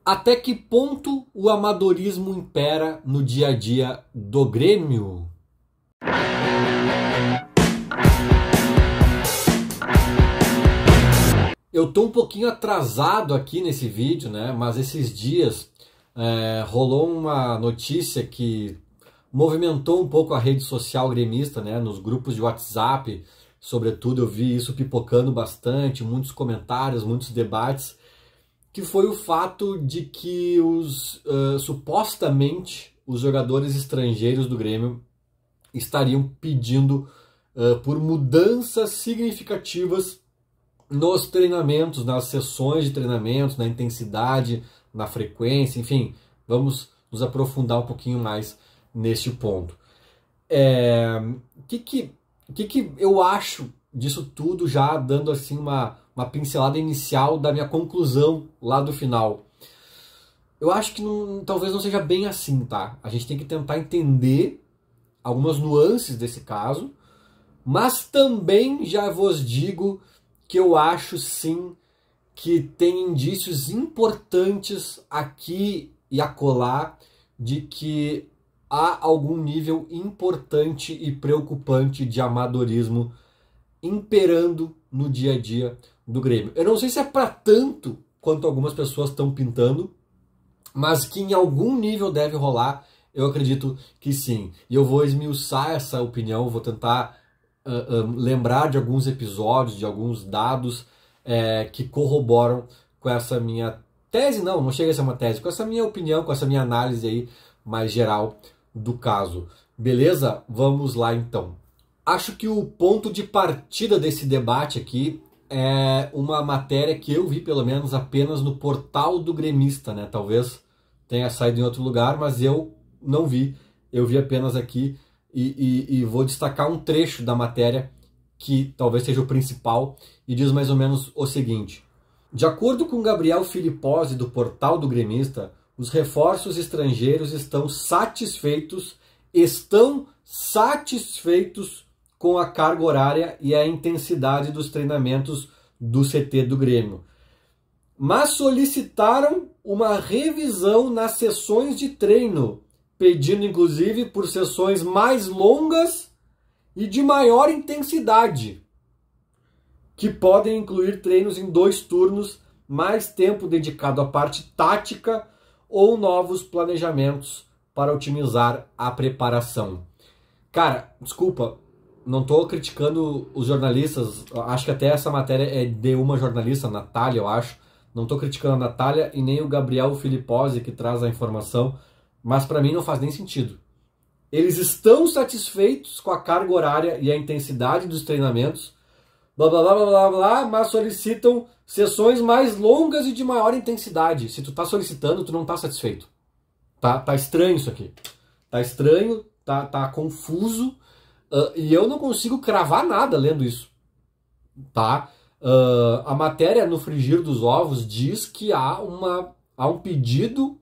Até que ponto o amadorismo impera no dia a dia do Grêmio? Eu tô um pouquinho atrasado aqui nesse vídeo, né? Mas esses dias rolou uma notícia que movimentou um pouco a rede social gremista, né? Nos grupos de WhatsApp, sobretudo, eu vi isso pipocando bastante, muitos comentários, muitos debates, que foi o fato de que supostamente os jogadores estrangeiros do Grêmio estariam pedindo por mudanças significativas nos treinamentos, nas sessões de treinamentos, na intensidade, na frequência, enfim, vamos nos aprofundar um pouquinho mais neste ponto. O que eu acho disso tudo, já dando assim uma pincelada inicial da minha conclusão lá do final? Eu acho que talvez não seja bem assim, tá? A gente tem que tentar entender algumas nuances desse caso, mas também já vos digo que eu acho sim que tem indícios importantes aqui e acolá de que há algum nível importante e preocupante de amadorismo imperando no dia a dia do Grêmio. Eu não sei se é para tanto quanto algumas pessoas estão pintando, mas que em algum nível deve rolar, eu acredito que sim. E eu vou esmiuçar essa opinião, vou tentar lembrar de alguns episódios, de alguns dados que corroboram com essa minha tese, não chega a ser uma tese, com essa minha opinião, com essa minha análise aí mais geral do caso. Beleza? Vamos lá então. Acho que o ponto de partida desse debate aqui é uma matéria que eu vi, pelo menos, apenas no portal do gremista, né? Talvez tenha saído em outro lugar, mas eu não vi. Eu vi apenas aqui e vou destacar um trecho da matéria que talvez seja o principal e diz mais ou menos o seguinte. De acordo com Gabriel Filipozzi, do portal do gremista, os reforços estrangeiros estão satisfeitos com a carga horária e a intensidade dos treinamentos do CT do Grêmio, mas solicitaram uma revisão nas sessões de treino, pedindo inclusive por sessões mais longas e de maior intensidade, que podem incluir treinos em 2 turnos, mais tempo dedicado à parte tática ou novos planejamentos para otimizar a preparação. Cara, desculpa, não estou criticando os jornalistas, acho que até essa matéria é de uma jornalista, Natália, eu acho. Não estou criticando a Natália e nem o Gabriel Filipozzi, que traz a informação, mas para mim não faz nem sentido. Eles estão satisfeitos com a carga horária e a intensidade dos treinamentos, blá blá blá blá blá, blá, mas solicitam sessões mais longas e de maior intensidade. Se tu tá solicitando, tu não tá satisfeito. Tá estranho isso aqui. Tá estranho, tá confuso, e eu não consigo cravar nada lendo isso. Tá? A matéria no frigir dos ovos diz que há um pedido,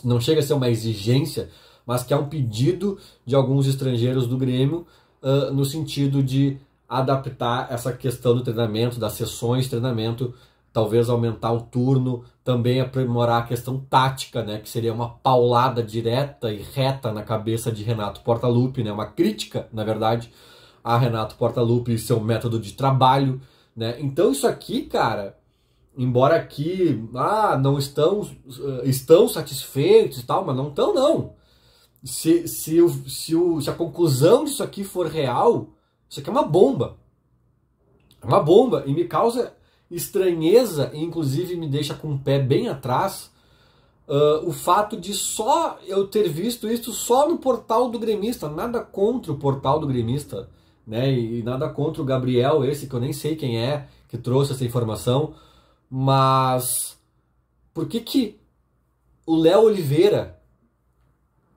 não chega a ser uma exigência, mas que há um pedido de alguns estrangeiros do Grêmio no sentido de adaptar essa questão do treinamento, das sessões de treinamento, talvez aumentar o turno, também aprimorar a questão tática, né, que seria uma paulada direta e reta na cabeça de Renato Portaluppi, né, uma crítica, na verdade, a Renato Portaluppi e seu método de trabalho, né? Então isso aqui, cara, embora aqui não estão satisfeitos e tal, mas não estão, não. Se a conclusão disso aqui for real, isso aqui é uma bomba. É uma bomba e me causa estranheza e inclusive me deixa com o pé bem atrás o fato de só eu ter visto isso só no portal do gremista. Nada contra o portal do gremista, né? E nada contra o Gabriel, esse que eu nem sei quem é, que trouxe essa informação. Mas por que o Léo Oliveira,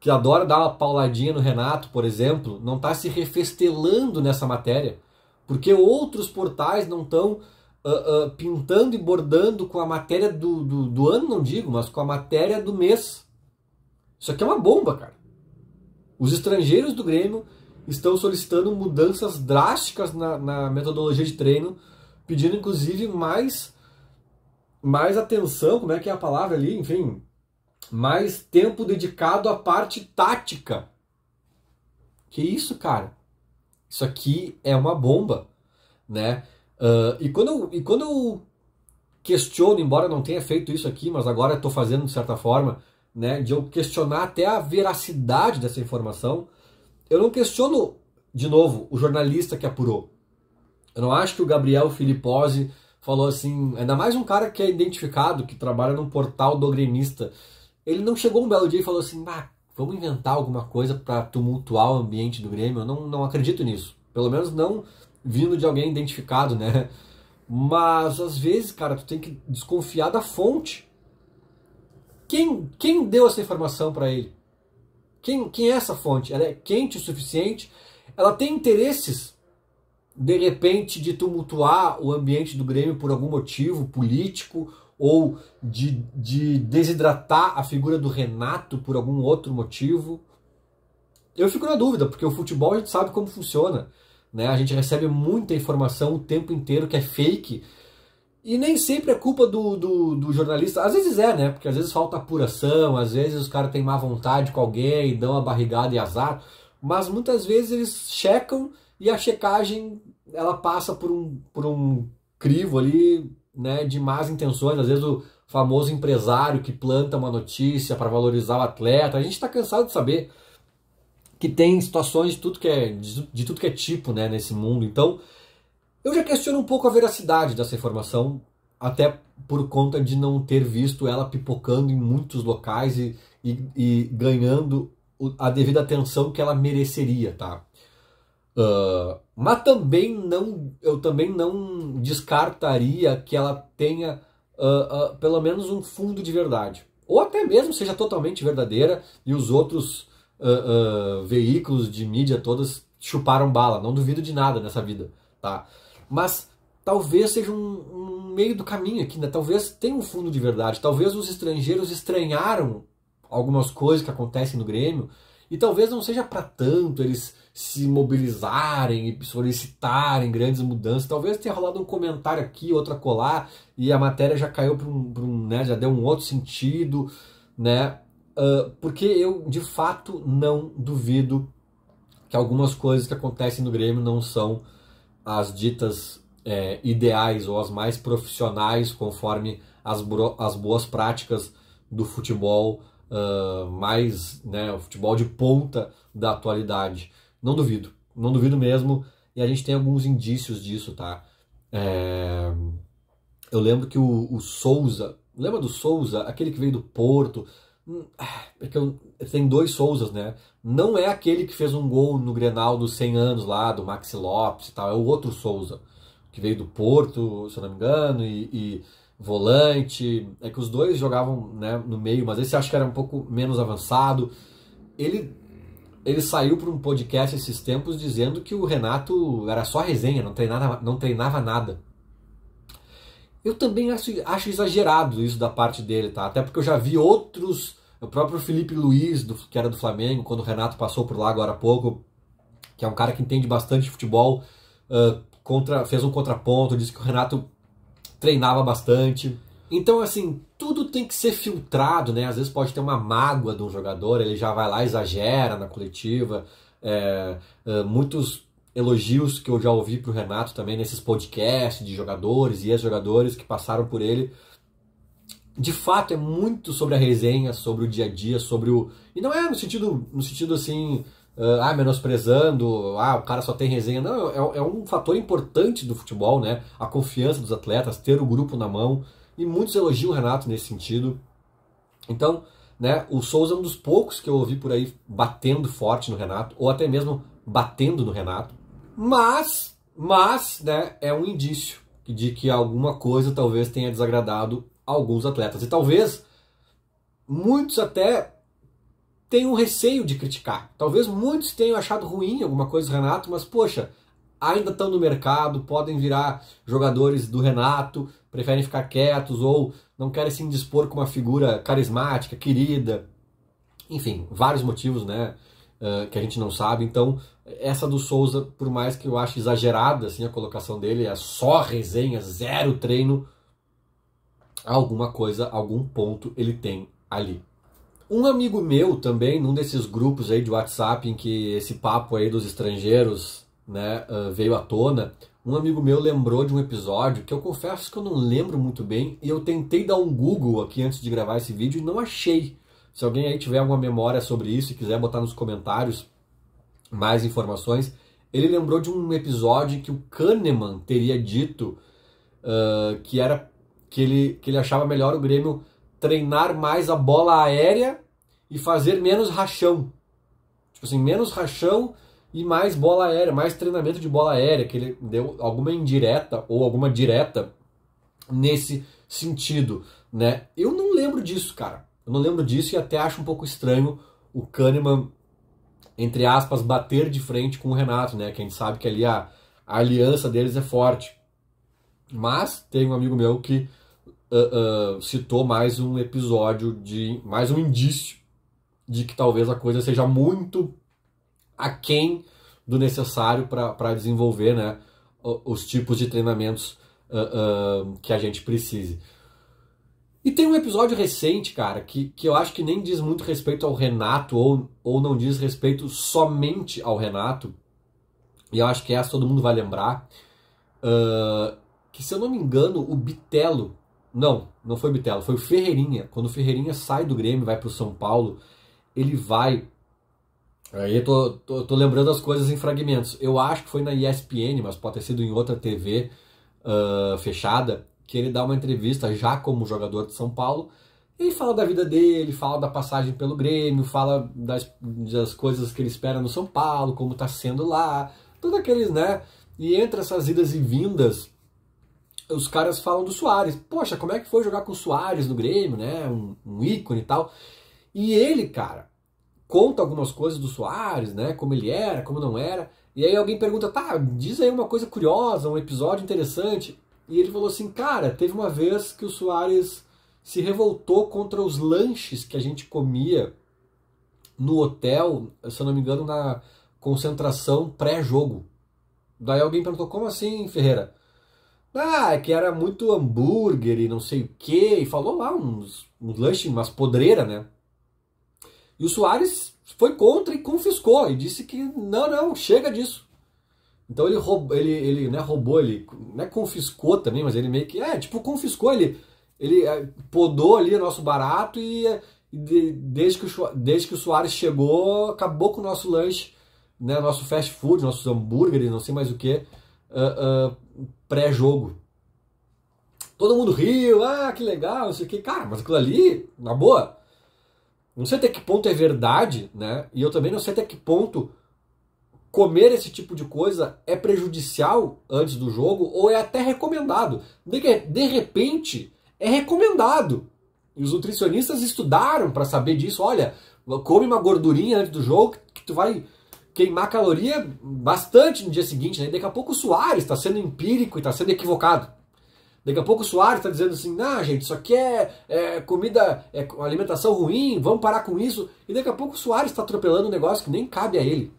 que adora dar uma pauladinha no Renato, por exemplo, não está se refestelando nessa matéria? Porque outros portais não estão pintando e bordando com a matéria do ano, não digo, mas com a matéria do mês. Isso aqui é uma bomba, cara. Os estrangeiros do Grêmio estão solicitando mudanças drásticas na metodologia de treino, pedindo inclusive mais mais atenção, como é que é a palavra ali, enfim, mais tempo dedicado à parte tática. Que isso, cara? Isso aqui é uma bomba, né? E quando eu questiono, embora eu não tenha feito isso aqui, mas agora estou fazendo de certa forma, né, de eu questionar até a veracidade dessa informação, eu não questiono, de novo, o jornalista que apurou. Eu não acho que o Gabriel Filipposi falou assim, ainda mais um cara que é identificado, que trabalha num portal do gremista, ele não chegou um belo dia e falou assim, vamos inventar alguma coisa para tumultuar o ambiente do Grêmio. Eu não acredito nisso. Pelo menos não vindo de alguém identificado, né? Mas às vezes, cara, tu tem que desconfiar da fonte. Quem deu essa informação para ele? Quem é essa fonte? Ela é quente o suficiente? Ela tem interesses, de repente, de tumultuar o ambiente do Grêmio por algum motivo político ou de desidratar a figura do Renato por algum outro motivo? Eu fico na dúvida, porque o futebol a gente sabe como funciona, né? A gente recebe muita informação o tempo inteiro que é fake, e nem sempre é culpa do jornalista. Às vezes é, né? Porque às vezes falta apuração, às vezes os caras têm má vontade com alguém, dão uma barrigada e azar, mas muitas vezes eles checam e a checagem ela passa por um crivo ali, né, de más intenções. Às vezes o famoso empresário que planta uma notícia para valorizar o atleta. A gente está cansado de saber que tem situações de tudo que é tipo, né, nesse mundo. Então, eu já questiono um pouco a veracidade dessa informação, até por conta de não ter visto ela pipocando em muitos locais e ganhando a devida atenção que ela mereceria, tá? Mas eu também não descartaria que ela tenha pelo menos um fundo de verdade. Ou até mesmo seja totalmente verdadeira e os outros veículos de mídia todas chuparam bala. Não duvido de nada nessa vida, tá? Mas talvez seja um meio do caminho aqui, né? Talvez tenha um fundo de verdade. Talvez os estrangeiros estranharam algumas coisas que acontecem no Grêmio e talvez não seja para tanto eles se mobilizarem e solicitarem grandes mudanças. Talvez tenha rolado um comentário aqui, outro acolá, e a matéria já caiu para né, já deu um outro sentido, né? Porque eu, de fato, não duvido que algumas coisas que acontecem no Grêmio não são as ditas ideais ou as mais profissionais, conforme as boas práticas do futebol, mais, né, o futebol de ponta da atualidade. Não duvido mesmo, e a gente tem alguns indícios disso, tá? Eu lembro que o Souza, lembra do Souza, aquele que veio do Porto? Tem dois Souzas, né? Não é aquele que fez um gol no Grenal dos 100 anos lá, do Maxi Lopes e tal, é o outro Souza, que veio do Porto, se eu não me engano, e volante. É que os dois jogavam, né, no meio, mas esse acho que era um pouco menos avançado. Ele saiu para um podcast esses tempos dizendo que o Renato era só resenha, não treinava nada. Eu também acho exagerado isso da parte dele, tá? Até porque eu já vi outros, o próprio Felipe Luiz, que era do Flamengo, quando o Renato passou por lá agora há pouco, que é um cara que entende bastante de futebol, fez um contraponto, disse que o Renato treinava bastante. Então, assim, tudo tem que ser filtrado, né? Às vezes pode ter uma mágoa de um jogador, ele já vai lá e exagera na coletiva. Muitos elogios que eu já ouvi pro Renato também nesses podcasts de jogadores e ex-jogadores que passaram por ele. De fato, é muito sobre a resenha, sobre o dia a dia, sobre o... E não é no sentido assim, menosprezando, o cara só tem resenha. Não, é um fator importante do futebol, né? A confiança dos atletas, ter o grupo na mão. E muitos elogiam o Renato nesse sentido. Então, né, o Souza é um dos poucos que eu ouvi por aí batendo forte no Renato, ou até mesmo batendo no Renato. Mas né, é um indício de que alguma coisa talvez tenha desagradado alguns atletas. E talvez muitos até tenham receio de criticar. Talvez muitos tenham achado ruim alguma coisa do Renato, mas, poxa, ainda estão no mercado, podem virar jogadores do Renato, preferem ficar quietos ou não querem se indispor com uma figura carismática, querida. Enfim, vários motivos, né, que a gente não sabe. Então, essa do Souza, por mais que eu ache exagerada assim, a colocação dele, é só resenha, zero treino. alguma coisa, algum ponto ele tem ali. Um amigo meu também, num desses grupos aí de WhatsApp em que esse papo aí dos estrangeiros, né, veio à tona, um amigo meu lembrou de um episódio que eu confesso que eu não lembro muito bem e eu tentei dar um Google aqui antes de gravar esse vídeo e não achei. Se alguém aí tiver alguma memória sobre isso e quiser botar nos comentários mais informações, ele lembrou de um episódio que o Kahneman teria dito que ele achava melhor o Grêmio treinar mais a bola aérea e fazer menos rachão. Tipo assim, menos rachão e mais bola aérea, mais treinamento de bola aérea, que ele deu alguma indireta ou alguma direta nesse sentido, né? Eu não lembro disso, cara. Eu não lembro disso e até acho um pouco estranho o Kahneman, entre aspas, bater de frente com o Renato, né? Que a gente sabe que ali a aliança deles é forte. Mas tem um amigo meu que citou mais um episódio, mais um indício de que talvez a coisa seja muito aquém do necessário para desenvolver, né, os tipos de treinamentos que a gente precise. E tem um episódio recente, cara, que eu acho que nem diz muito respeito ao Renato ou não diz respeito somente ao Renato, e eu acho que essa todo mundo vai lembrar, que se eu não me engano, o Bitelo, não foi o Bitelo, foi o Ferreirinha. Quando o Ferreirinha sai do Grêmio e vai para o São Paulo, ele vai... Aí eu tô lembrando as coisas em fragmentos. Eu acho que foi na ESPN, mas pode ter sido em outra TV fechada, que ele dá uma entrevista já como jogador de São Paulo. Ele fala da vida dele, fala da passagem pelo Grêmio, fala das coisas que ele espera no São Paulo, como tá sendo lá, tudo aqueles, né? E entre essas idas e vindas, os caras falam do Soares. Poxa, como é que foi jogar com o Soares no Grêmio, né? Um ícone e tal. E ele, cara, conta algumas coisas do Soares, né? Como ele era, como não era. E aí alguém pergunta, tá, diz aí uma coisa curiosa, um episódio interessante. E ele falou assim, cara, teve uma vez que o Soares se revoltou contra os lanches que a gente comia no hotel, se eu não me engano, na concentração pré-jogo. Daí alguém perguntou, como assim, Ferreira? Ah, é que era muito hambúrguer e não sei o quê. E falou lá uns lanches, umas podreiras, né? E o Soares foi contra e confiscou. E disse que não, chega disso. Então ele roubou, ele não é confiscou também, mas ele meio que, confiscou, ele podou ali o nosso barato e desde que o Soares chegou, acabou com o nosso lanche, né, nosso fast food, nossos hambúrgueres, não sei mais o que, pré-jogo. Todo mundo riu, que legal, não sei o que, cara, mas aquilo ali, na boa, não sei até que ponto é verdade, né, e eu também não sei até que ponto comer esse tipo de coisa é prejudicial antes do jogo ou é até recomendado. De repente, é recomendado. E os nutricionistas estudaram para saber disso. Olha, come uma gordurinha antes do jogo que tu vai queimar caloria bastante no dia seguinte. Né? Daqui a pouco o Soares está sendo empírico e está sendo equivocado. Daqui a pouco o Soares está dizendo assim, gente, isso aqui é comida, é alimentação ruim, vamos parar com isso. E daqui a pouco o Soares está atropelando um negócio que nem cabe a ele.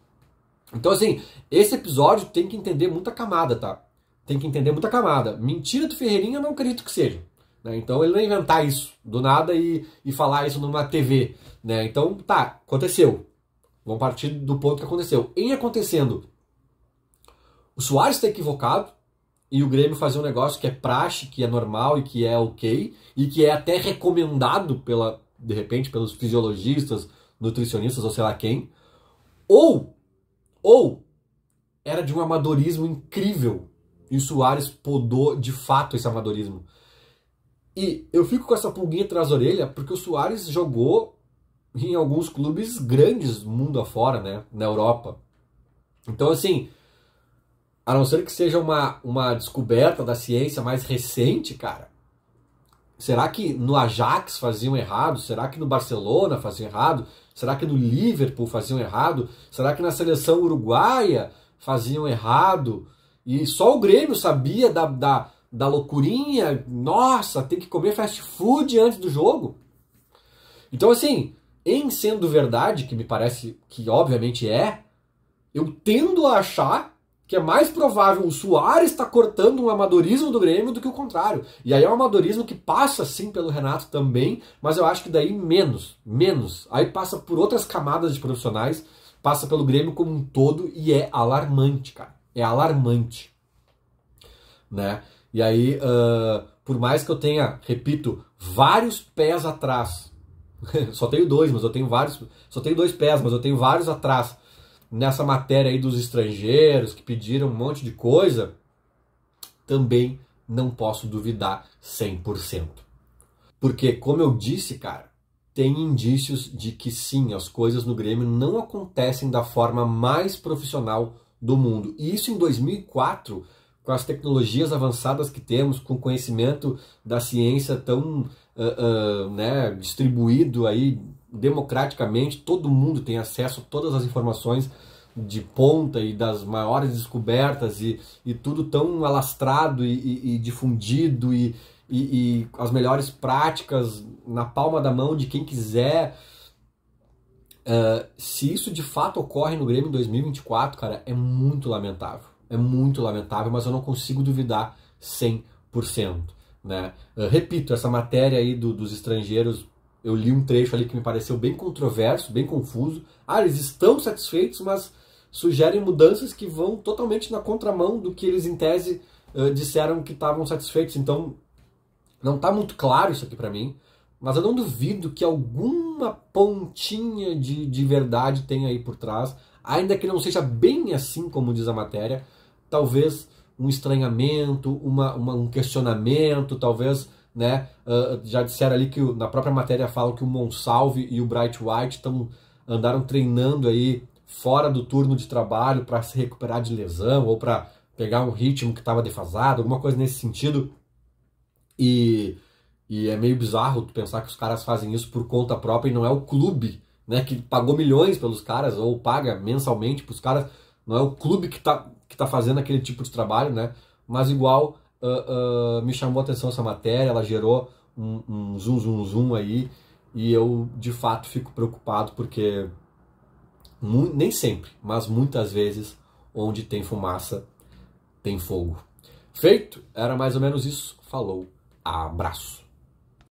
Então, assim, esse episódio tem que entender muita camada, tá? Tem que entender muita camada. Mentira do Ferreirinha eu não acredito que seja. Né? Então, ele não inventar isso do nada e falar isso numa TV. Né? Então, tá, aconteceu. Vamos partir do ponto que aconteceu. Em acontecendo, o Soares está equivocado e o Grêmio fazer um negócio que é praxe, que é normal e que é ok, e que é até recomendado, de repente, pelos fisiologistas, nutricionistas ou sei lá quem, ou era de um amadorismo incrível e o Soares podou de fato esse amadorismo. E eu fico com essa pulguinha atrás da orelha porque o Soares jogou em alguns clubes grandes mundo afora, né, na Europa. Então, assim, a não ser que seja uma descoberta da ciência mais recente, cara, será que no Ajax faziam errado? Será que no Barcelona faziam errado? Será que no Liverpool faziam errado? Será que na seleção uruguaia faziam errado? E só o Grêmio sabia da loucurinha? Nossa, tem que comer fast food antes do jogo? Então, assim, em sendo verdade, que me parece que obviamente eu tendo a achar que é mais provável o Suárez estar cortando um amadorismo do Grêmio do que o contrário. E aí é um amadorismo que passa sim pelo Renato também, mas eu acho que daí menos. Aí passa por outras camadas de profissionais, passa pelo Grêmio como um todo e é alarmante, cara. É alarmante. Né? E aí, por mais que eu tenha, repito, vários pés atrás, só tenho dois, mas eu tenho vários, só tenho 2 pés, mas eu tenho vários atrás, nessa matéria aí dos estrangeiros que pediram um monte de coisa, também não posso duvidar 100%. Porque, como eu disse, cara, tem indícios de que sim, as coisas no Grêmio não acontecem da forma mais profissional do mundo. E isso em 2004, com as tecnologias avançadas que temos, com o conhecimento da ciência tão né, distribuído aí democraticamente, todo mundo tem acesso a todas as informações de ponta e das maiores descobertas e tudo tão alastrado e difundido e as melhores práticas na palma da mão de quem quiser. Se isso de fato ocorre no Grêmio em 2024, cara, é muito lamentável. É muito lamentável, mas eu não consigo duvidar 100%. Né? Repito, essa matéria aí dos estrangeiros, eu li um trecho ali que me pareceu bem controverso, bem confuso. Eles estão satisfeitos, mas sugerem mudanças que vão totalmente na contramão do que eles, em tese, disseram que estavam satisfeitos. Então, não está muito claro isso aqui para mim, mas eu não duvido que alguma pontinha de verdade tenha aí por trás, ainda que não seja bem assim como diz a matéria, talvez um estranhamento, um questionamento, talvez, né, já disseram ali que na própria matéria falam que o Monsalve e o Bright White andaram treinando aí fora do turno de trabalho para se recuperar de lesão ou para pegar um ritmo que estava defasado, alguma coisa nesse sentido. E é meio bizarro tu pensar que os caras fazem isso por conta própria e não é o clube, né, que pagou milhões pelos caras ou paga mensalmente para os caras, não é o clube que tá fazendo aquele tipo de trabalho, né? Mas igual me chamou a atenção essa matéria, ela gerou um zoom aí e eu de fato fico preocupado porque nem sempre, mas muitas vezes onde tem fumaça tem fogo. Feito? Era mais ou menos isso. Falou. Abraço.